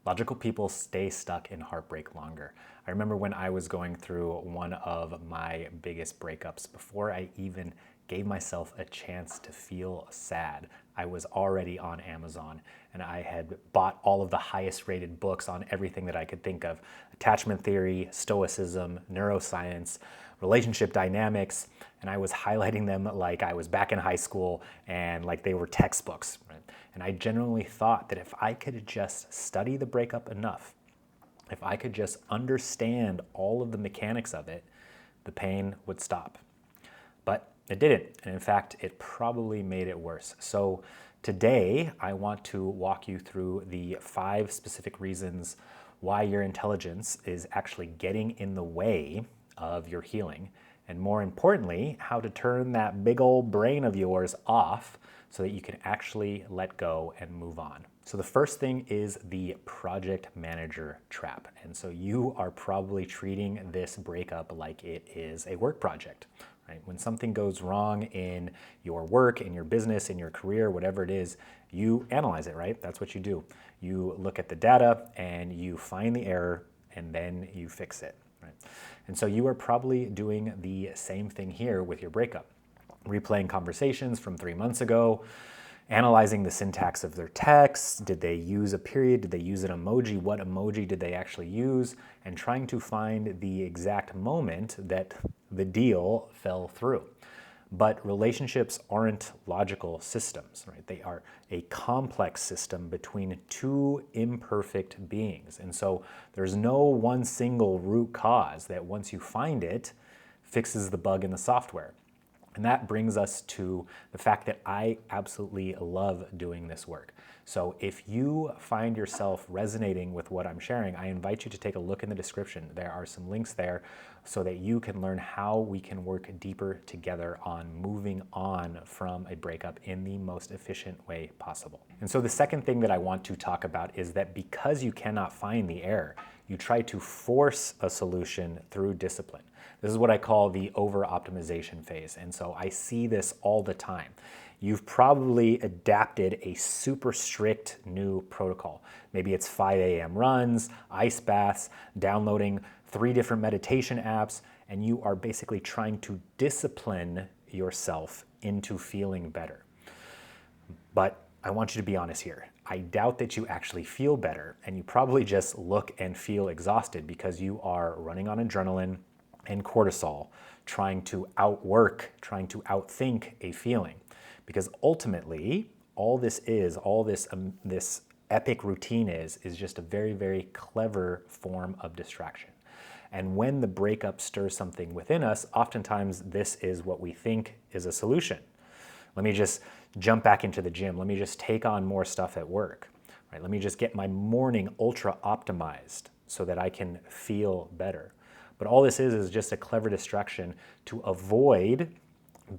Logical people stay stuck in heartbreak longer. I remember when I was going through one of my biggest breakups, before I even gave myself a chance to feel sad, I was already on Amazon and I had bought all of the highest rated books on everything that I could think of: attachment theory, stoicism, neuroscience, relationship dynamics, and I was highlighting them like I was back in high school and like they were textbooks. Right? And I genuinely thought that if I could just study the breakup enough, if I could just understand all of the mechanics of it, the pain would stop. But it didn't, and in fact, it probably made it worse. So today, I want to walk you through the 5 specific reasons why your intelligence is actually getting in the way of your healing, and more importantly, how to turn that big old brain of yours off so that you can actually let go and move on. So the first thing is the project manager trap. And so you are probably treating this breakup like it is a work project. Right? When something goes wrong in your work, in your business, in your career, whatever it is, you analyze it, right? That's what you do. You look at the data and you find the error and then you fix it, right? And so you are probably doing the same thing here with your breakup. Replaying conversations from 3 months ago, analyzing the syntax of their texts. Did they use a period? Did they use an emoji? What emoji did they actually use? And trying to find the exact moment that the deal fell through. But relationships aren't logical systems, right? They are a complex system between 2 imperfect beings. And so there's no one single root cause that once you find it, fixes the bug in the software. And that brings us to the fact that I absolutely love doing this work. So if you find yourself resonating with what I'm sharing, I invite you to take a look in the description. There are some links there so that you can learn how we can work deeper together on moving on from a breakup in the most efficient way possible. And so the second thing that I want to talk about is that because you cannot find the error, you try to force a solution through discipline. This is what I call the over-optimization phase. And so I see this all the time. You've probably adapted a super strict new protocol. Maybe it's 5 a.m. runs, ice baths, downloading 3 different meditation apps, and you are basically trying to discipline yourself into feeling better. But I want you to be honest here. I doubt that you actually feel better, and you probably just look and feel exhausted because you are running on adrenaline and cortisol, trying to outwork, trying to outthink a feeling. Because ultimately, all this epic routine is just a very, very clever form of distraction. And when the breakup stirs something within us, oftentimes this is what we think is a solution. Let me just jump back into the gym. Let me just take on more stuff at work. Right? Let me just get my morning ultra optimized so that I can feel better. But all this is just a clever distraction to avoid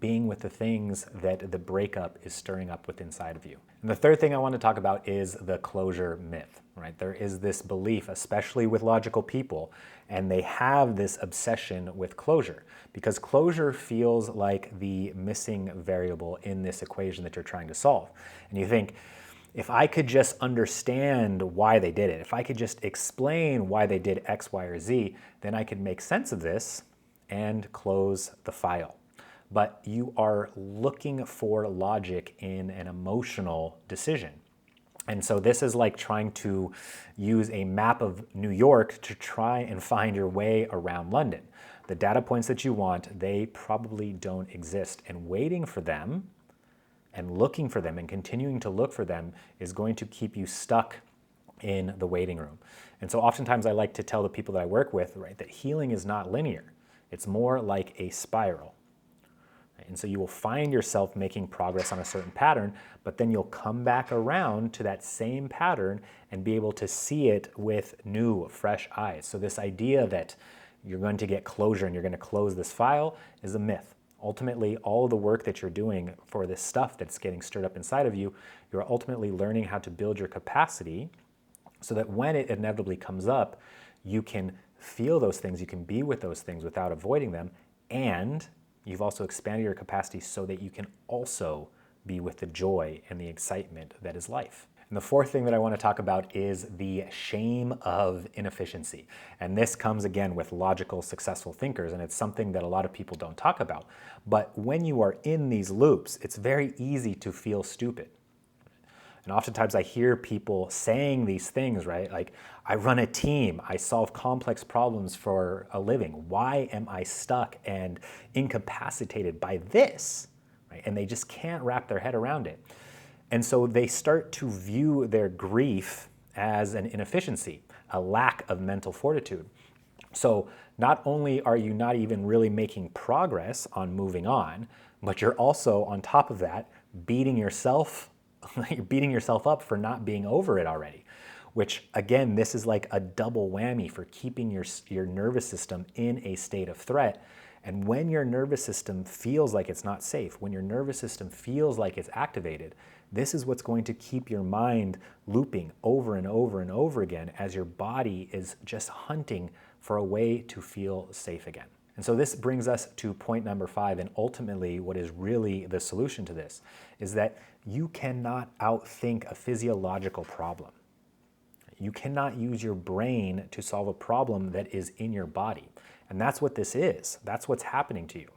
being with the things that the breakup is stirring up within inside of you. And the third thing I want to talk about is the closure myth, right? There is this belief, especially with logical people, and they have this obsession with closure because closure feels like the missing variable in this equation that you're trying to solve. And you think, if I could just understand why they did it, if I could just explain why they did X, Y, or Z, then I could make sense of this and close the file. But you are looking for logic in an emotional decision. And so this is like trying to use a map of New York to try and find your way around London. The data points that you want, they probably don't exist. And waiting for them and looking for them and continuing to look for them is going to keep you stuck in the waiting room. And so oftentimes I like to tell the people that I work with, right, that healing is not linear. It's more like a spiral. And so you will find yourself making progress on a certain pattern, but then you'll come back around to that same pattern and be able to see it with new, fresh eyes. So this idea that you're going to get closure and you're going to close this file is a myth. Ultimately, all of the work that you're doing for this stuff that's getting stirred up inside of you, you're ultimately learning how to build your capacity so that when it inevitably comes up, you can feel those things, you can be with those things without avoiding them, and you've also expanded your capacity so that you can also be with the joy and the excitement that is life. And the fourth thing that I want to talk about is the shame of inefficiency. And this comes again with logical, successful thinkers, and it's something that a lot of people don't talk about. But when you are in these loops, it's very easy to feel stupid. And oftentimes I hear people saying these things, right? Like, I run a team, I solve complex problems for a living. Why am I stuck and incapacitated by this? Right? And they just can't wrap their head around it. And so they start to view their grief as an inefficiency, a lack of mental fortitude. So not only are you not even really making progress on moving on, but you're also on top of that beating yourself you're beating yourself up for not being over it already, which again, this is like a double whammy for keeping your nervous system in a state of threat. And when your nervous system feels like it's not safe, when your nervous system feels like it's activated, this is what's going to keep your mind looping over and over and over again as your body is just hunting for a way to feel safe again. And so this brings us to point number 5, and ultimately what is really the solution to this is that you cannot outthink a physiological problem. You cannot use your brain to solve a problem that is in your body. And that's what this is. That's what's happening to you.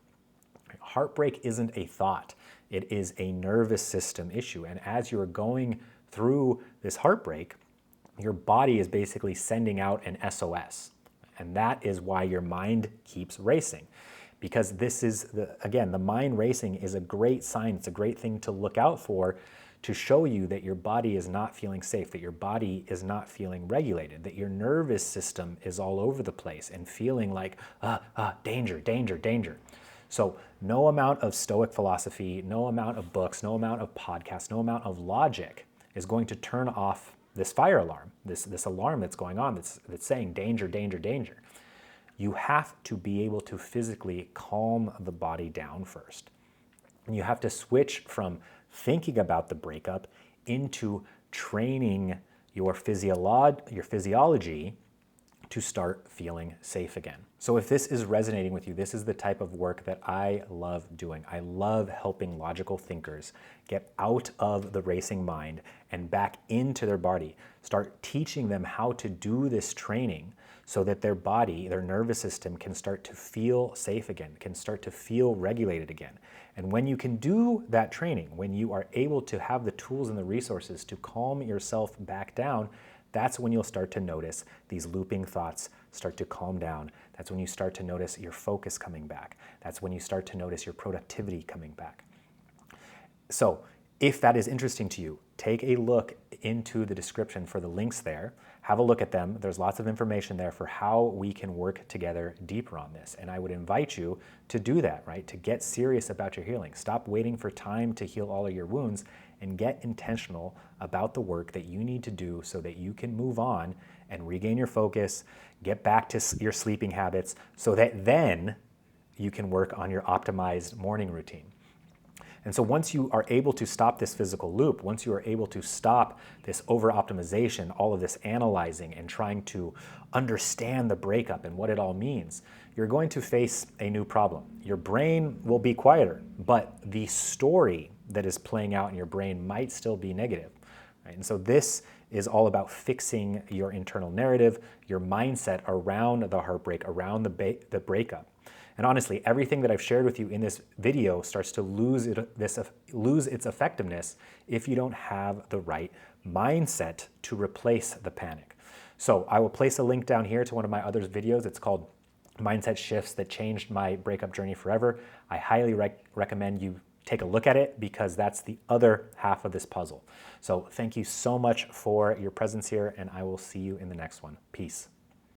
Heartbreak isn't a thought. It is a nervous system issue. And as you're going through this heartbreak, your body is basically sending out an SOS. And that is why your mind keeps racing. Because this is, again, the mind racing is a great sign. It's a great thing to look out for to show you that your body is not feeling safe, that your body is not feeling regulated, that your nervous system is all over the place and feeling like, danger, danger, danger. So no amount of Stoic philosophy, no amount of books, no amount of podcasts, no amount of logic is going to turn off this fire alarm, this alarm that's going on that's saying danger, danger, danger. You have to be able to physically calm the body down first. And you have to switch from thinking about the breakup into training your physiology to start feeling safe again. So if this is resonating with you, this is the type of work that I love doing. I love helping logical thinkers get out of the racing mind and back into their body. Start teaching them how to do this training so that their body, their nervous system can start to feel safe again, can start to feel regulated again. And when you can do that training, when you are able to have the tools and the resources to calm yourself back down, that's when you'll start to notice these looping thoughts start to calm down. That's when you start to notice your focus coming back. That's when you start to notice your productivity coming back. So if that is interesting to you, take a look into the description for the links there. Have a look at them. There's lots of information there for how we can work together deeper on this. And I would invite you to do that, right? To get serious about your healing. Stop waiting for time to heal all of your wounds and get intentional about the work that you need to do so that you can move on and regain your focus, get back to your sleeping habits so that then you can work on your optimized morning routine. And so once you are able to stop this physical loop, once you are able to stop this over-optimization, all of this analyzing and trying to understand the breakup and what it all means, you're going to face a new problem. Your brain will be quieter, but the story that is playing out in your brain might still be negative. Right? And so this is all about fixing your internal narrative, your mindset around the heartbreak, around the breakup. And honestly, everything that I've shared with you in this video starts to lose its effectiveness if you don't have the right mindset to replace the panic. So I will place a link down here to one of my other videos. It's called Mindset Shifts That Changed My Breakup Journey Forever. I highly recommend you take a look at it because that's the other half of this puzzle. So thank you so much for your presence here, and I will see you in the next one. Peace.